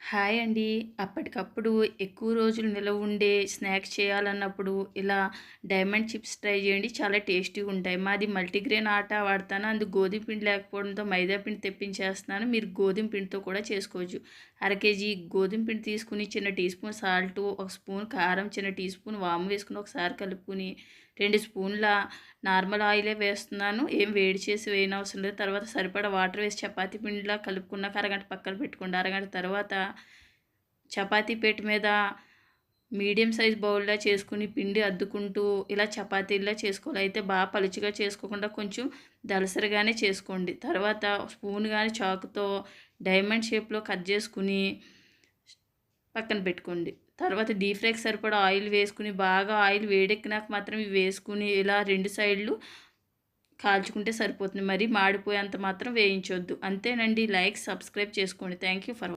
Hi అండి. అప్పటికప్పుడు ఎక్కువ రోజులు నిలవ ఉండే స్నాక్స్ చేయాలన్నప్పుడు ఇలా డైమండ్ చిప్స్ ట్రై చేయండి. చాలా టేస్టీగా ఉంటాయి. మాది మల్టీగ్రెయిన్ ఆటా వాడతాను. అందుకు గోధుమ పిండి లేకపోవడంతో మైదా పిండి తెప్పించేస్తున్నాను. మీరు గోధుమ పిండితో కూడా చేసుకోవచ్చు. అర కేజీ గోధుమ పిండి తీసుకుని చిన్న టీ స్పూన్ సాల్టు, ఒక స్పూన్ కారం, చిన్న టీ స్పూన్ వాము వేసుకుని ఒకసారి కలుపుకొని 2 స్పూన్ల నార్మల్ ఆయిలే వేస్తున్నాను. ఏం వేడి చేసి వేయనవసరం లేదు. తర్వాత సరిపడా వాటర్ వేసి చపాతీ పిండిలా కలుపుకున్నాక అరగంట పక్కన పెట్టుకోండి. అరగంట తర్వాత చపాతీ పీట మీద మీడియం సైజ్ బౌల్‌లా చేసుకుని పిండి అద్దుకుంటూ ఇలా చపాతీల్లా చేసుకోవాలి. అయితే బాగా పలుచగా చేసుకోకుండా కొంచెం దళసరిగానే చేసుకోండి. తర్వాత స్పూన్ గాని, చాకుతో డైమండ్ షేప్‌లో కట్ చేసుకుని పక్కన పెట్టుకోండి. తర్వాత డీప్ ఫ్రైకి సరిపడా ఆయిల్ వేసుకుని బాగా ఆయిల్ వేడెక్కినాక మాత్రం ఇవి వేసుకుని ఇలా 2 సైడ్‌లు కాల్చుకుంటే సరిపోతుంది. మరీ మాడిపోయేంత మాత్రం వేయించొద్దు. అంతేనండి. లైక్, సబ్స్క్రైబ్ చేసుకోండి. Thank you for